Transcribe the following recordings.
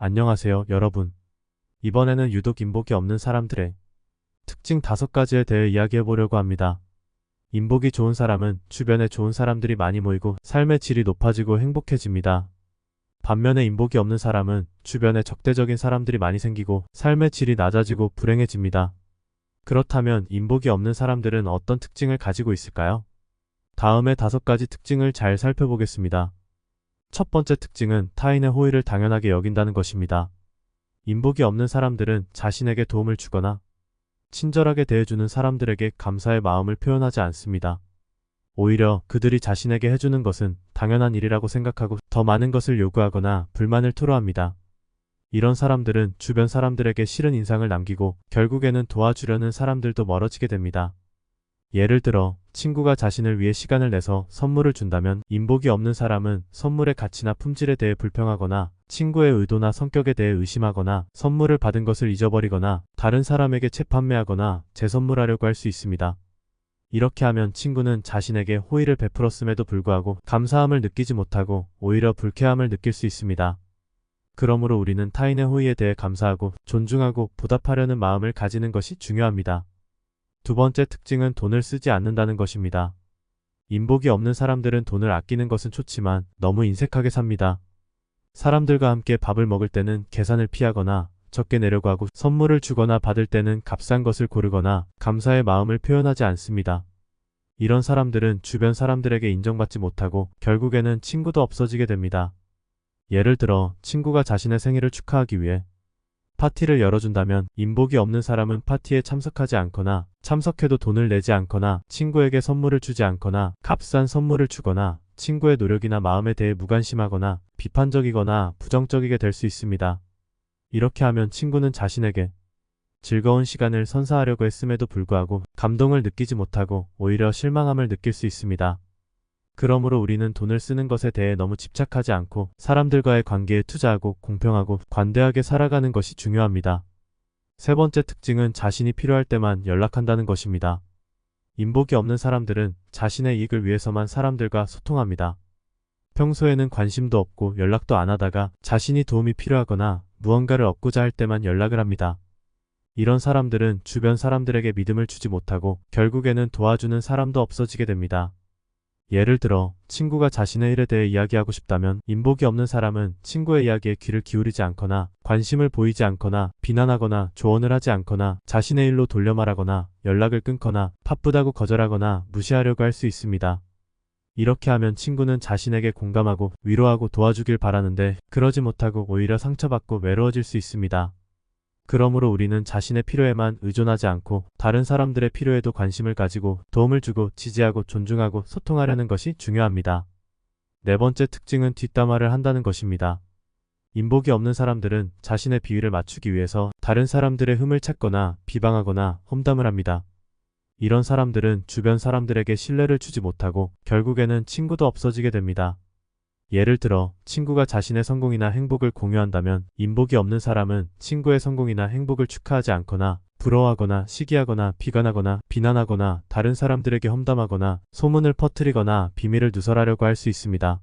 안녕하세요, 여러분. 이번에는 유독 인복이 없는 사람들의 특징 5가지에 대해 이야기해 보려고 합니다. 인복이 좋은 사람은 주변에 좋은 사람들이 많이 모이고 삶의 질이 높아지고 행복해집니다. 반면에 인복이 없는 사람은 주변에 적대적인 사람들이 많이 생기고 삶의 질이 낮아지고 불행해집니다. 그렇다면 인복이 없는 사람들은 어떤 특징을 가지고 있을까요? 다음에 5가지 특징을 잘 살펴보겠습니다. 첫 번째 특징은 타인의 호의를 당연하게 여긴다는 것입니다. 인복이 없는 사람들은 자신에게 도움을 주거나 친절하게 대해주는 사람들에게 감사의 마음을 표현하지 않습니다. 오히려 그들이 자신에게 해주는 것은 당연한 일이라고 생각하고 더 많은 것을 요구하거나 불만을 토로합니다. 이런 사람들은 주변 사람들에게 싫은 인상을 남기고 결국에는 도와주려는 사람들도 멀어지게 됩니다. 예를 들어 친구가 자신을 위해 시간을 내서 선물을 준다면 인복이 없는 사람은 선물의 가치나 품질에 대해 불평하거나 친구의 의도나 성격에 대해 의심하거나 선물을 받은 것을 잊어버리거나 다른 사람에게 재판매하거나 재선물하려고 할 수 있습니다. 이렇게 하면 친구는 자신에게 호의를 베풀었음에도 불구하고 감사함을 느끼지 못하고 오히려 불쾌함을 느낄 수 있습니다. 그러므로 우리는 타인의 호의에 대해 감사하고 존중하고 보답하려는 마음을 가지는 것이 중요합니다. 두 번째 특징은 돈을 쓰지 않는다는 것입니다. 인복이 없는 사람들은 돈을 아끼는 것은 좋지만 너무 인색하게 삽니다. 사람들과 함께 밥을 먹을 때는 계산을 피하거나 적게 내려고 하고 선물을 주거나 받을 때는 값싼 것을 고르거나 감사의 마음을 표현하지 않습니다. 이런 사람들은 주변 사람들에게 인정받지 못하고 결국에는 친구도 없어지게 됩니다. 예를 들어 친구가 자신의 생일을 축하하기 위해 파티를 열어준다면 인복이 없는 사람은 파티에 참석하지 않거나 참석해도 돈을 내지 않거나 친구에게 선물을 주지 않거나 값싼 선물을 주거나 친구의 노력이나 마음에 대해 무관심하거나 비판적이거나 부정적이게 될 수 있습니다. 이렇게 하면 친구는 자신에게 즐거운 시간을 선사하려고 했음에도 불구하고 감동을 느끼지 못하고 오히려 실망함을 느낄 수 있습니다. 그러므로 우리는 돈을 쓰는 것에 대해 너무 집착하지 않고 사람들과의 관계에 투자하고 공평하고 관대하게 살아가는 것이 중요합니다. 세 번째 특징은 자신이 필요할 때만 연락한다는 것입니다. 인복이 없는 사람들은 자신의 이익을 위해서만 사람들과 소통합니다. 평소에는 관심도 없고 연락도 안 하다가 자신이 도움이 필요하거나 무언가를 얻고자 할 때만 연락을 합니다. 이런 사람들은 주변 사람들에게 믿음을 주지 못하고 결국에는 도와주는 사람도 없어지게 됩니다. 예를 들어 친구가 자신의 일에 대해 이야기하고 싶다면 인복이 없는 사람은 친구의 이야기에 귀를 기울이지 않거나 관심을 보이지 않거나 비난하거나 조언을 하지 않거나 자신의 일로 돌려 말하거나 연락을 끊거나 바쁘다고 거절하거나 무시하려고 할 수 있습니다. 이렇게 하면 친구는 자신에게 공감하고 위로하고 도와주길 바라는데 그러지 못하고 오히려 상처받고 외로워질 수 있습니다. 그러므로 우리는 자신의 필요에만 의존하지 않고 다른 사람들의 필요에도 관심을 가지고 도움을 주고 지지하고 존중하고 소통하려는 것이 중요합니다. 네 번째 특징은 뒷담화를 한다는 것입니다. 인복이 없는 사람들은 자신의 비위를 맞추기 위해서 다른 사람들의 흠을 찾거나 비방하거나 험담을 합니다. 이런 사람들은 주변 사람들에게 신뢰를 주지 못하고 결국에는 친구도 없어지게 됩니다. 예를 들어 친구가 자신의 성공이나 행복을 공유한다면 인복이 없는 사람은 친구의 성공이나 행복을 축하하지 않거나 부러워하거나 시기하거나 비관하거나 비난하거나 다른 사람들에게 험담하거나 소문을 퍼뜨리거나 비밀을 누설하려고 할 수 있습니다.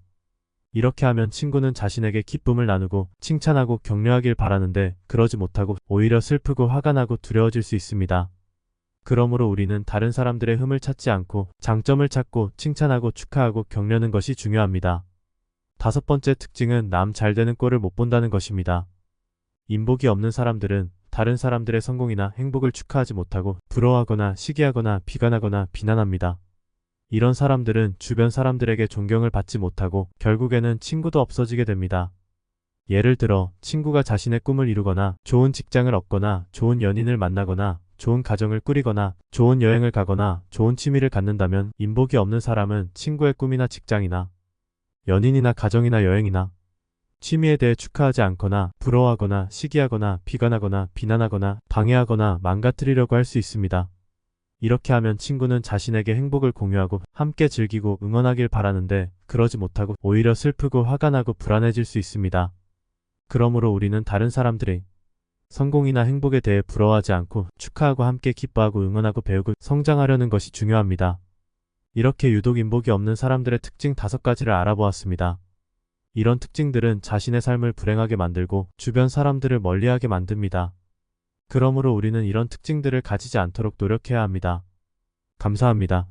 이렇게 하면 친구는 자신에게 기쁨을 나누고 칭찬하고 격려하길 바라는데 그러지 못하고 오히려 슬프고 화가 나고 두려워질 수 있습니다. 그러므로 우리는 다른 사람들의 흠을 찾지 않고 장점을 찾고 칭찬하고 축하하고 격려하는 것이 중요합니다. 다섯 번째 특징은 남 잘 되는 꼴을 못 본다는 것입니다. 인복이 없는 사람들은 다른 사람들의 성공이나 행복을 축하하지 못하고 부러워하거나 시기하거나 비관하거나 비난합니다. 이런 사람들은 주변 사람들에게 존경을 받지 못하고 결국에는 친구도 없어지게 됩니다. 예를 들어 친구가 자신의 꿈을 이루거나 좋은 직장을 얻거나 좋은 연인을 만나거나 좋은 가정을 꾸리거나 좋은 여행을 가거나 좋은 취미를 갖는다면 인복이 없는 사람은 친구의 꿈이나 직장이나 연인이나 가정이나 여행이나 취미에 대해 축하하지 않거나 부러워하거나 시기하거나 비관하거나 비난하거나 방해하거나 망가뜨리려고 할 수 있습니다. 이렇게 하면 친구는 자신에게 행복을 공유하고 함께 즐기고 응원하길 바라는데 그러지 못하고 오히려 슬프고 화가 나고 불안해질 수 있습니다. 그러므로 우리는 다른 사람들의 성공이나 행복에 대해 부러워하지 않고 축하하고 함께 기뻐하고 응원하고 배우고 성장하려는 것이 중요합니다. 이렇게 유독 인복이 없는 사람들의 특징 5가지를 알아보았습니다. 이런 특징들은 자신의 삶을 불행하게 만들고 주변 사람들을 멀리하게 만듭니다. 그러므로 우리는 이런 특징들을 가지지 않도록 노력해야 합니다. 감사합니다.